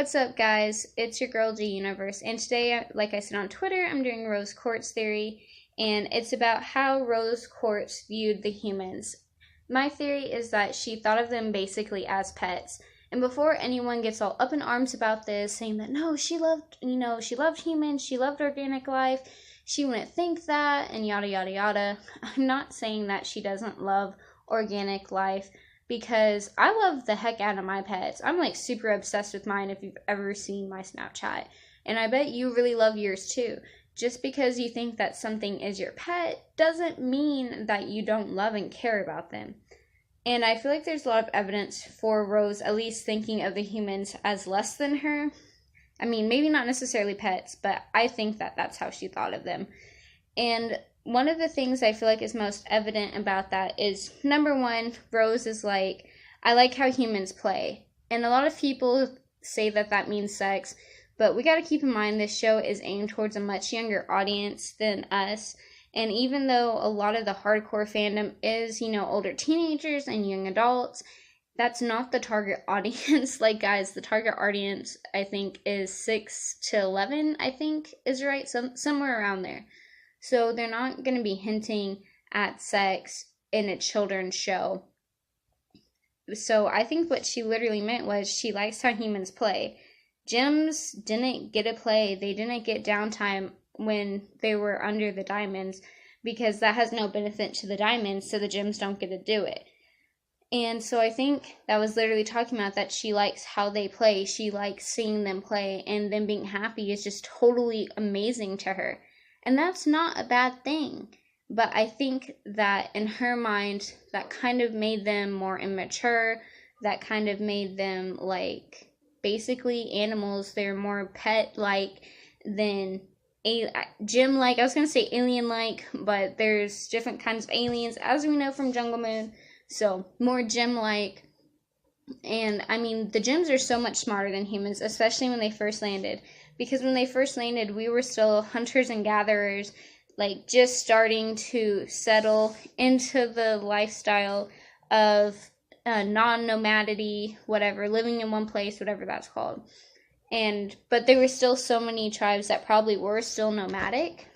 What's up, guys? It's your girl G Universe, and today, like I said on Twitter, I'm doing Rose Quartz theory, and it's about how Rose Quartz viewed the humans. My theory is that she thought of them basically as pets, and before anyone gets all up in arms about this, saying that no, she loved humans, she loved organic life, she wouldn't think that, and yada yada yada. I'm not saying that she doesn't love organic life, because I love the heck out of my pets. I'm like super obsessed with mine if you've ever seen my Snapchat. And I bet you really love yours too. Just because you think that something is your pet doesn't mean that you don't love and care about them. And I feel like there's a lot of evidence for Rose at least thinking of the humans as less than her. I mean, maybe not necessarily pets, but I think that that's how she thought of them. And one of the things I feel like is most evident about that is, number one, Rose is like, I like how humans play. And a lot of people say that that means sex, but we got to keep in mind this show is aimed towards a much younger audience than us. And even though a lot of the hardcore fandom is, older teenagers and young adults, that's not the target audience. Like, guys, the target audience, I think, is 6 to 11, I think is right, somewhere around there. So they're not going to be hinting at sex in a children's show. So I think what she literally meant was she likes how humans play. Gems didn't get a play. They didn't get downtime when they were under the diamonds, because that has no benefit to the diamonds, so the gems don't get to do it. And so I think that was literally talking about that she likes how they play. She likes seeing them play, and them being happy is just totally amazing to her. And that's not a bad thing. But I think that in her mind, that kind of made them more immature. That kind of made them like basically animals. They're more pet-like than gem-like. I was going to say alien-like, but there's different kinds of aliens, as we know from Jungle Moon. So more gem-like. And I mean, the gems are so much smarter than humans, especially when they first landed. Because when they first landed, we were still hunters and gatherers, like just starting to settle into the lifestyle of non-nomadity, whatever, living in one place, whatever that's called. But there were still so many tribes that probably were still nomadic.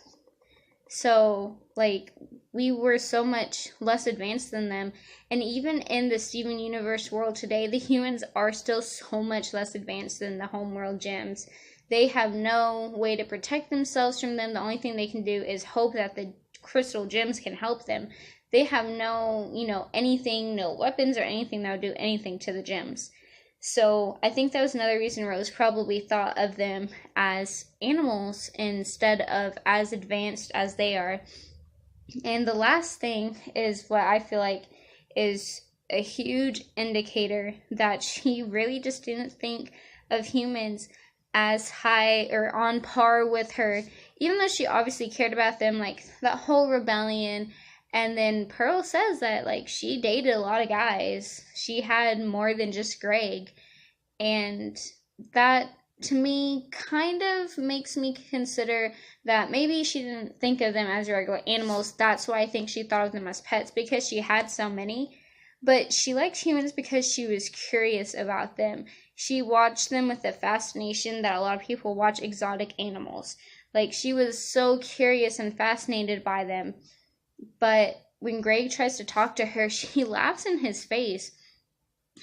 So, like, we were so much less advanced than them. And even in the Steven Universe world today, the humans are still so much less advanced than the homeworld gems. They have no way to protect themselves from them. The only thing they can do is hope that the crystal gems can help them. They have no, anything, no weapons or anything that would do anything to the gems. So I think that was another reason Rose probably thought of them as animals instead of as advanced as they are. And the last thing is what I feel like is a huge indicator that she really just didn't think of humans as high or on par with her, even though she obviously cared about them, like that whole rebellion. And then Pearl says that like she dated a lot of guys. She had more than just Greg. And that to me kind of makes me consider that maybe she didn't think of them as regular animals. That's why I think she thought of them as pets, because she had so many. But she liked humans because she was curious about them. She watched them with the fascination that a lot of people watch exotic animals. Like, she was so curious and fascinated by them. But when Greg tries to talk to her, she laughs in his face.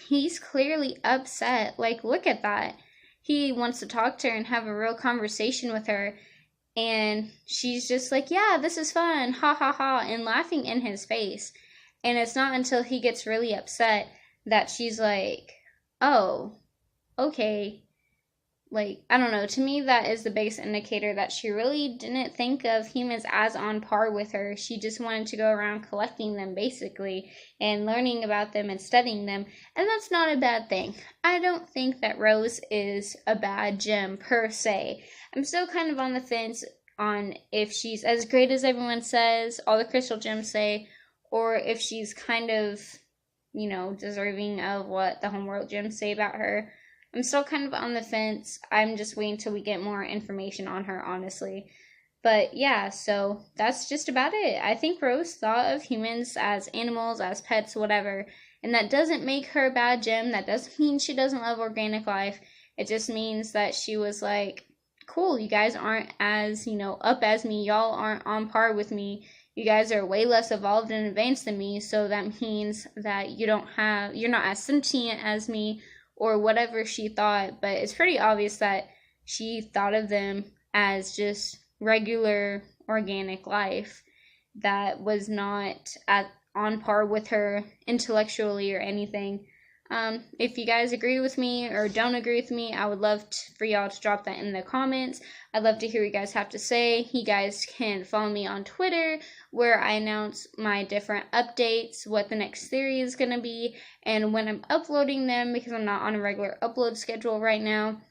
He's clearly upset. Like, look at that. He wants to talk to her and have a real conversation with her. And she's just like, yeah, this is fun. Ha ha ha. And laughing in his face. And it's not until he gets really upset that she's like, oh, okay. Like, I don't know. To me, that is the biggest indicator that she really didn't think of humans as on par with her. She just wanted to go around collecting them, basically, and learning about them and studying them. And that's not a bad thing. I don't think that Rose is a bad gem, per se. I'm still kind of on the fence on if she's as great as everyone says, all the crystal gems say, or if she's kind of, deserving of what the homeworld gems say about her. I'm still kind of on the fence. I'm just waiting till we get more information on her, honestly. But yeah, so that's just about it. I think Rose thought of humans as animals, as pets, whatever. And that doesn't make her a bad gem. That doesn't mean she doesn't love organic life. It just means that she was like, cool, you guys aren't as, up as me. Y'all aren't on par with me. You guys are way less evolved and advanced than me, so that means that you're not as sentient as me, or whatever she thought. But it's pretty obvious that she thought of them as just regular organic life that was not on par with her intellectually or anything. If you guys agree with me or don't agree with me, I would love for y'all to drop that in the comments. I'd love to hear what you guys have to say. You guys can follow me on Twitter, where I announce my different updates, what the next theory is going to be, and when I'm uploading them, because I'm not on a regular upload schedule right now.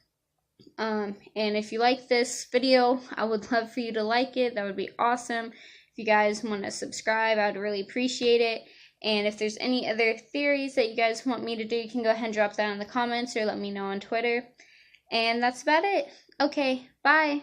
And if you like this video, I would love for you to like it. That would be awesome. If you guys want to subscribe, I would really appreciate it. And if there's any other theories that you guys want me to do, you can go ahead and drop that in the comments or let me know on Twitter. And that's about it. Okay, bye.